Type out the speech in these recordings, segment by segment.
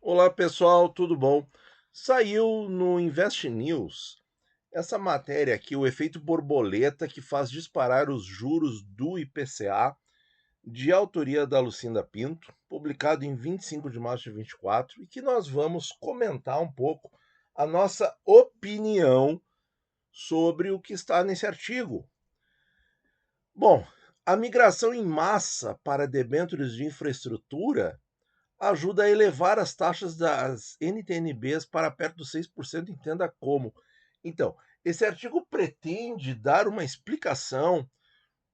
Olá pessoal, tudo bom? Saiu no Invest News essa matéria aqui, o efeito borboleta que faz disparar os juros do IPCA, de autoria da Lucinda Pinto, publicado em 25 de março de 24, e que nós vamos comentar um pouco a nossa opinião sobre o que está nesse artigo. Bom, a migração em massa para debêntures de infraestrutura ajuda a elevar as taxas das NTNBs para perto dos 6%, entenda como. Então, esse artigo pretende dar uma explicação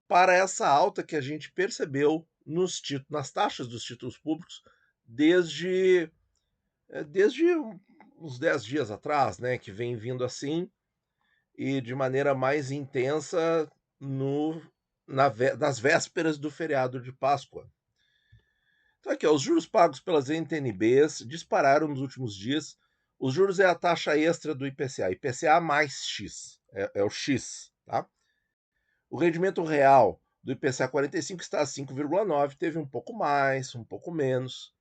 para essa alta que a gente percebeu nas taxas dos títulos públicos desde, desde uns 10 dias atrás, né, que vem vindo assim e de maneira mais intensa no, nas vésperas do feriado de Páscoa. Então, aqui, ó, os juros pagos pelas NTNBs dispararam nos últimos dias. Os juros é a taxa extra do IPCA, IPCA mais X, é o X, tá? O rendimento real do IPCA 45 está a 5,9, teve um pouco mais, um pouco menos,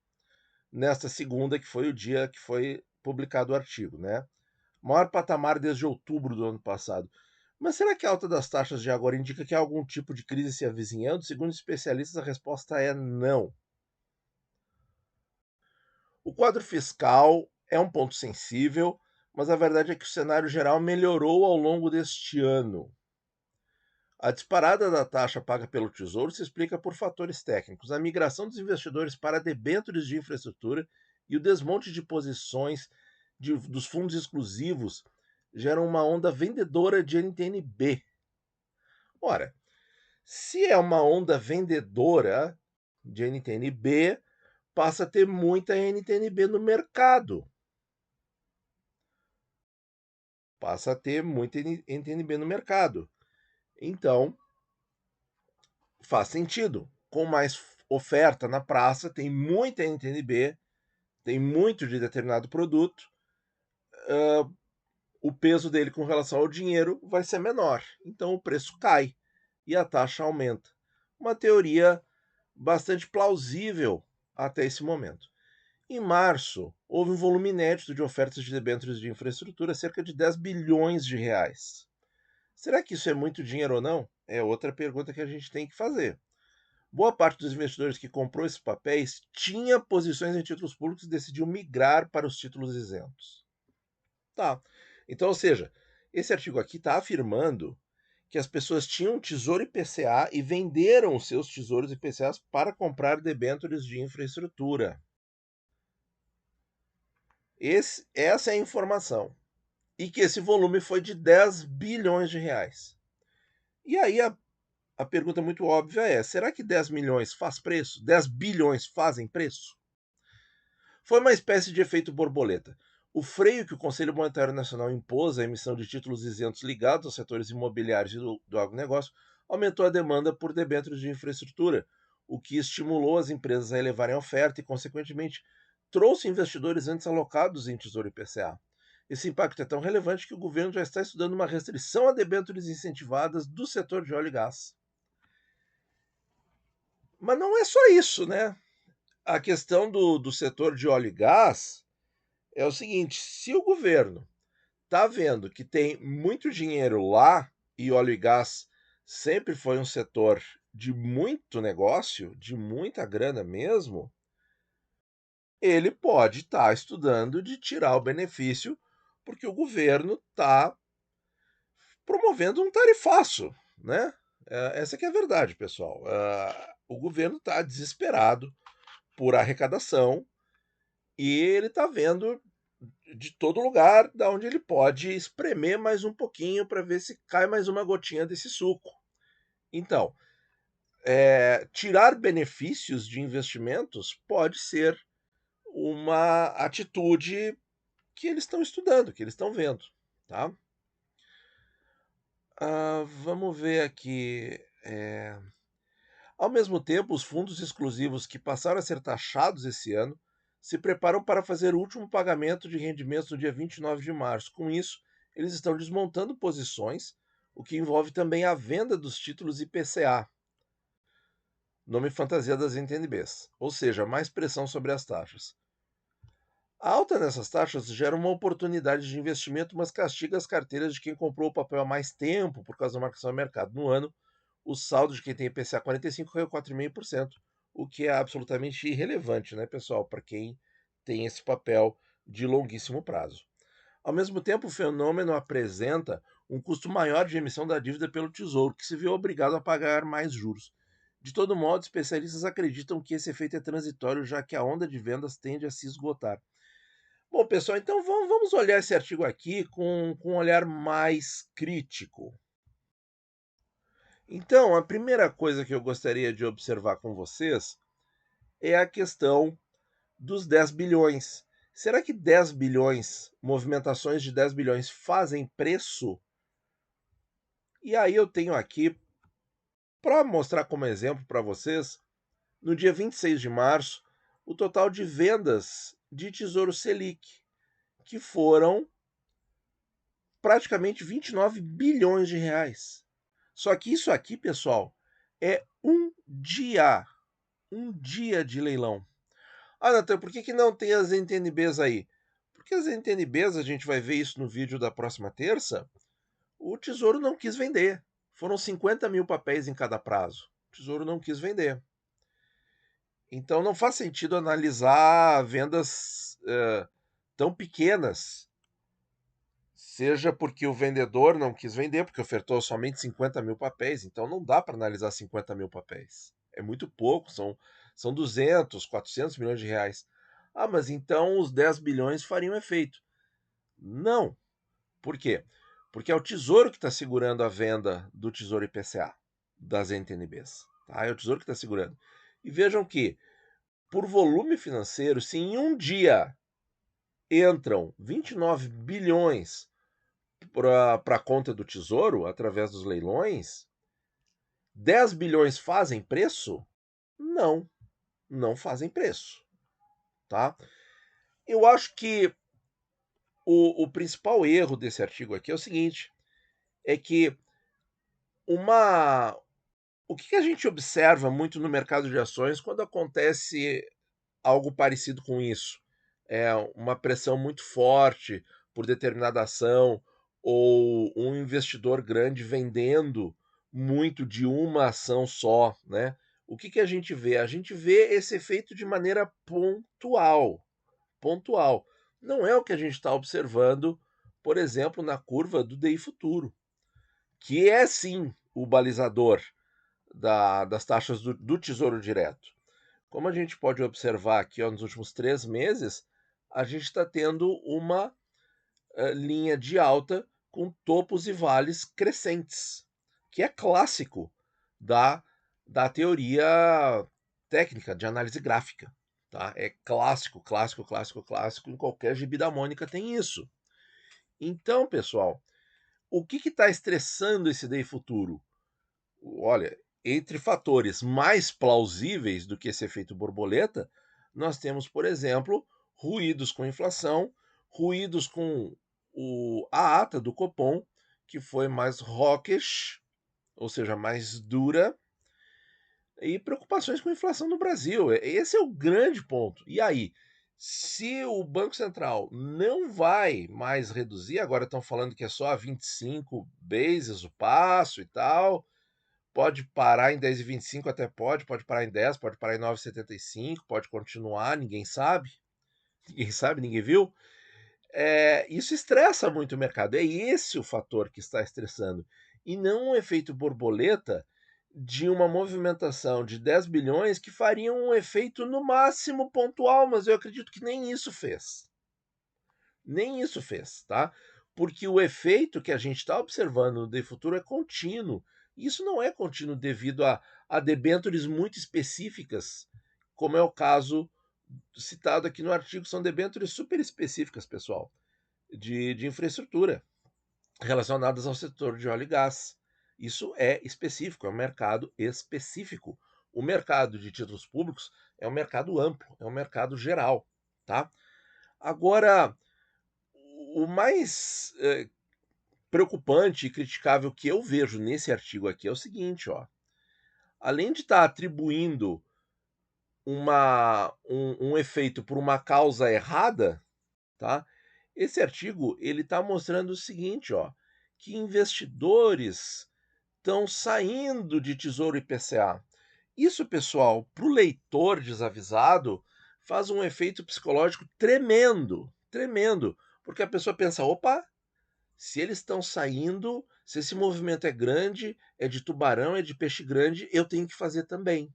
nesta segunda, que foi o dia que foi publicado o artigo, né? Maior patamar desde outubro do ano passado. Mas será que a alta das taxas de agora indica que há algum tipo de crise se avizinhando? Segundo especialistas, a resposta é não. O quadro fiscal é um ponto sensível, mas a verdade é que o cenário geral melhorou ao longo deste ano. A disparada da taxa paga pelo Tesouro se explica por fatores técnicos: a migração dos investidores para debêntures de infraestrutura e o desmonte de posições dos fundos exclusivos geram uma onda vendedora de NTNB. Ora, se é uma onda vendedora de NTNB, passa a ter muita NTNB no mercado. Passa a ter muito NTNB no mercado. Então, faz sentido. Com mais oferta na praça, tem muita NTNB, tem muito de determinado produto, o peso dele com relação ao dinheiro vai ser menor. Então o preço cai e a taxa aumenta. Uma teoria bastante plausível até esse momento. Em março, houve um volume inédito de ofertas de debêntures de infraestrutura, cerca de 10 bilhões de reais. Será que isso é muito dinheiro ou não? É outra pergunta que a gente tem que fazer. Boa parte dos investidores que comprou esses papéis tinha posições em títulos públicos e decidiu migrar para os títulos isentos. Tá. Então, ou seja, esse artigo aqui está afirmando que as pessoas tinham tesouro IPCA e venderam os seus tesouros IPCAs para comprar debêntures de infraestrutura. Essa é a informação. E que esse volume foi de 10 bilhões de reais. E aí a pergunta muito óbvia é: será que 10 milhões faz preço? 10 bilhões fazem preço? Foi uma espécie de efeito borboleta. O freio que o Conselho Monetário Nacional impôs à emissão de títulos isentos ligados aos setores imobiliários e do agronegócio aumentou a demanda por debêntures de infraestrutura, o que estimulou as empresas a elevarem a oferta e, consequentemente, trouxe investidores antes alocados em Tesouro IPCA. Esse impacto é tão relevante que o governo já está estudando uma restrição a debêntures incentivadas do setor de óleo e gás. Mas não é só isso, né? A questão do setor de óleo e gás é o seguinte: se o governo está vendo que tem muito dinheiro lá, e óleo e gás sempre foi um setor de muito negócio, de muita grana mesmo, ele pode estar estudando de tirar o benefício, porque o governo está promovendo um tarifaço, né? Essa que é a verdade, pessoal. O governo está desesperado por arrecadação e ele está vendo de todo lugar da onde ele pode espremer mais um pouquinho para ver se cai mais uma gotinha desse suco. Então, tirar benefícios de investimentos pode ser uma atitude que eles estão estudando, que eles estão vendo, tá? Vamos ver aqui. Ao mesmo tempo, os fundos exclusivos que passaram a ser taxados esse ano se preparam para fazer o último pagamento de rendimentos no dia 29 de março. Com isso, eles estão desmontando posições, o que envolve também a venda dos títulos IPCA, nome fantasia das NTNBs, ou seja, mais pressão sobre as taxas. A alta nessas taxas gera uma oportunidade de investimento, mas castiga as carteiras de quem comprou o papel há mais tempo por causa da marcação de mercado. No ano, o saldo de quem tem IPCA 45 caiu 4,5%, o que é absolutamente irrelevante, né, pessoal, para quem tem esse papel de longuíssimo prazo. Ao mesmo tempo, o fenômeno apresenta um custo maior de emissão da dívida pelo Tesouro, que se viu obrigado a pagar mais juros. De todo modo, especialistas acreditam que esse efeito é transitório, já que a onda de vendas tende a se esgotar. Bom, pessoal, então vamos olhar esse artigo aqui com um olhar mais crítico. Então, a primeira coisa que eu gostaria de observar com vocês é a questão dos 10 bilhões. Será que 10 bilhões, movimentações de 10 bilhões fazem preço? E aí eu tenho aqui, para mostrar como exemplo para vocês, no dia 26 de março, o total de vendas de Tesouro Selic, que foram praticamente 29 bilhões de reais. Só que isso aqui, pessoal, é um dia de leilão. Ah, Natan, por que não tem as NTNBs aí? Porque as NTNBs, a gente vai ver isso no vídeo da próxima terça, o Tesouro não quis vender. Foram 50 mil papéis em cada prazo. O Tesouro não quis vender. Então não faz sentido analisar vendas tão pequenas, seja porque o vendedor não quis vender, porque ofertou somente 50 mil papéis, então não dá para analisar 50 mil papéis. É muito pouco, são 200, 400 milhões de reais. Ah, mas então os 10 bilhões fariam efeito. Não. Por quê? Porque é o Tesouro que está segurando a venda do Tesouro IPCA, das NTNBs. Tá? É o Tesouro que está segurando. E vejam que, por volume financeiro, se em um dia entram 29 bilhões para a conta do Tesouro, através dos leilões, 10 bilhões fazem preço? Não, não fazem preço. Tá? Eu acho que o principal erro desse artigo aqui é o seguinte, é que o que a gente observa muito no mercado de ações quando acontece algo parecido com isso? É uma pressão muito forte por determinada ação ou um investidor grande vendendo muito de uma ação só, né? O que a gente vê? A gente vê esse efeito de maneira pontual, pontual. Não é o que a gente está observando, por exemplo, na curva do DI futuro, que é sim o balizador das taxas do Tesouro Direto. Como a gente pode observar aqui ó, nos últimos 3 meses, a gente está tendo uma linha de alta com topos e vales crescentes, que é clássico da teoria técnica de análise gráfica. Tá? É clássico, clássico, clássico, clássico. Em qualquer gibi da Mônica tem isso. Então, pessoal, o que está estressando esse DI futuro? Olha, entre fatores mais plausíveis do que esse efeito borboleta, nós temos, por exemplo, ruídos com inflação, ruídos com a ata do Copom, que foi mais hawkish, ou seja, mais dura, e preocupações com a inflação no Brasil. Esse é o grande ponto. E aí, se o Banco Central não vai mais reduzir, agora estão falando que é só a 25 bases o passo e tal, pode parar em 10,25 até pode parar em 10, pode parar em 9,75, pode continuar, ninguém sabe, ninguém viu. Isso estressa muito o mercado, é esse o fator que está estressando, e não um efeito borboleta de uma movimentação de 10 bilhões que faria um efeito no máximo pontual, mas eu acredito que nem isso fez. Nem isso fez, tá? Porque o efeito que a gente está observando no DI futuro é contínuo. Isso não é contínuo devido a debêntures muito específicas, como é o caso citado aqui no artigo, são debêntures super específicas, pessoal, de infraestrutura, relacionadas ao setor de óleo e gás. Isso é específico, é um mercado específico. O mercado de títulos públicos é um mercado amplo, é um mercado geral, tá? Agora, o mais preocupante e criticável que eu vejo nesse artigo aqui é o seguinte, ó. Além de estar atribuindo um efeito por uma causa errada, tá? Esse artigo ele está mostrando o seguinte, ó, que investidores estão saindo de Tesouro IPCA. Isso, pessoal, para o leitor desavisado, faz um efeito psicológico tremendo, tremendo, porque a pessoa pensa: opa, se eles estão saindo, se esse movimento é grande, é de tubarão, é de peixe grande, eu tenho que fazer também.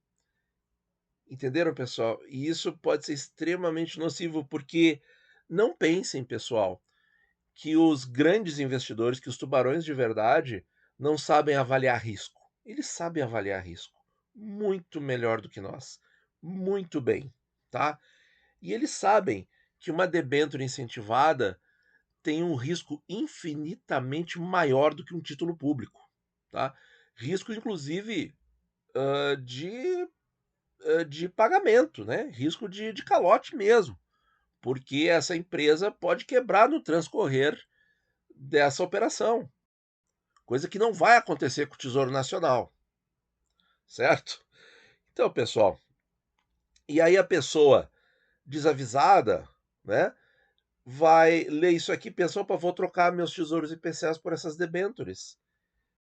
Entenderam, pessoal? E isso pode ser extremamente nocivo, porque não pensem, pessoal, que os grandes investidores, que os tubarões de verdade, não sabem avaliar risco. Eles sabem avaliar risco muito melhor do que nós. Muito bem, tá? E eles sabem que uma debênture incentivada tem um risco infinitamente maior do que um título público, tá? Risco, inclusive, de, de pagamento, né? Risco de calote mesmo, porque essa empresa pode quebrar no transcorrer dessa operação, coisa que não vai acontecer com o Tesouro Nacional, certo? Então, pessoal, e aí a pessoa desavisada, né, vai ler isso aqui, pensou, opa, vou trocar meus tesouros IPCAs por essas debêntures.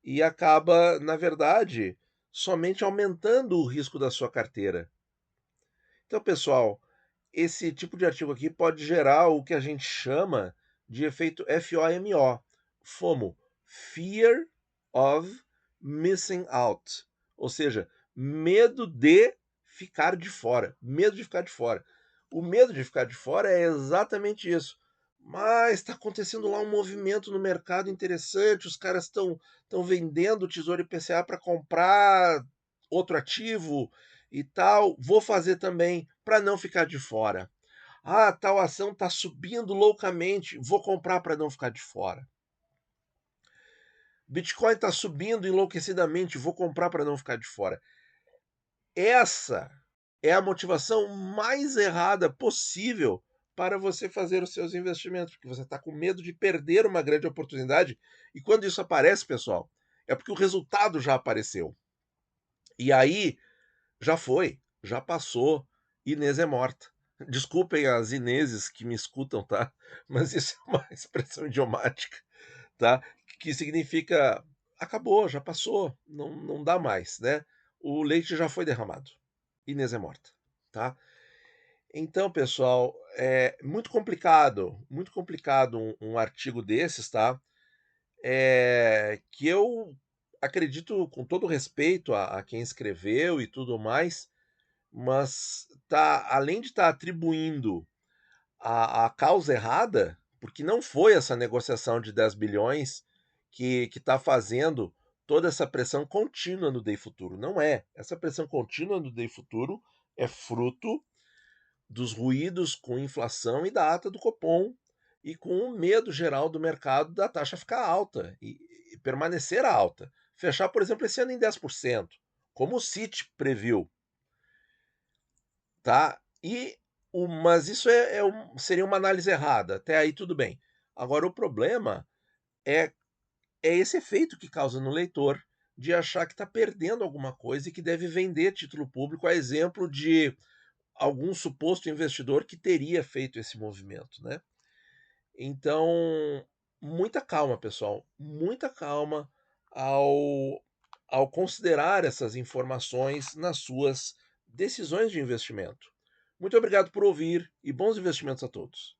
E acaba, na verdade, somente aumentando o risco da sua carteira. Então, pessoal, esse tipo de artigo aqui pode gerar o que a gente chama de efeito FOMO, Fear of Missing Out, ou seja, medo de ficar de fora, medo de ficar de fora. O medo de ficar de fora é exatamente isso. Mas está acontecendo lá um movimento no mercado interessante, os caras estão vendendo o Tesouro IPCA para comprar outro ativo e tal, vou fazer também para não ficar de fora. Ah, tal ação está subindo loucamente, vou comprar para não ficar de fora. Bitcoin está subindo enlouquecidamente, vou comprar para não ficar de fora. Essa é a motivação mais errada possível para você fazer os seus investimentos, porque você está com medo de perder uma grande oportunidade. E quando isso aparece, pessoal, é porque o resultado já apareceu. E aí já foi, já passou. Inês é morta. Desculpem as Ineses que me escutam, tá? Mas isso é uma expressão idiomática, tá? Que significa acabou, já passou, não dá mais, né? O leite já foi derramado. Inês é morta, tá? Então, pessoal, é muito complicado um artigo desses, tá? Que eu acredito, com todo respeito a quem escreveu e tudo mais, mas tá, além de estar atribuindo a causa errada, porque não foi essa negociação de 10 bilhões que está fazendo toda essa pressão contínua no DEI Futuro. Não é. Essa pressão contínua no DEI Futuro é fruto dos ruídos com inflação e da ata do Copom e com o medo geral do mercado da taxa ficar alta e permanecer alta. Fechar, por exemplo, esse ano em 10%, como o Citi previu, tá? Mas isso seria uma análise errada. Até aí tudo bem. Agora o problema é, é esse efeito que causa no leitor de achar que está perdendo alguma coisa e que deve vender título público, a exemplo de algum suposto investidor que teria feito esse movimento, né? Então, muita calma, pessoal, muita calma ao, ao considerar essas informações nas suas decisões de investimento. Muito obrigado por ouvir e bons investimentos a todos.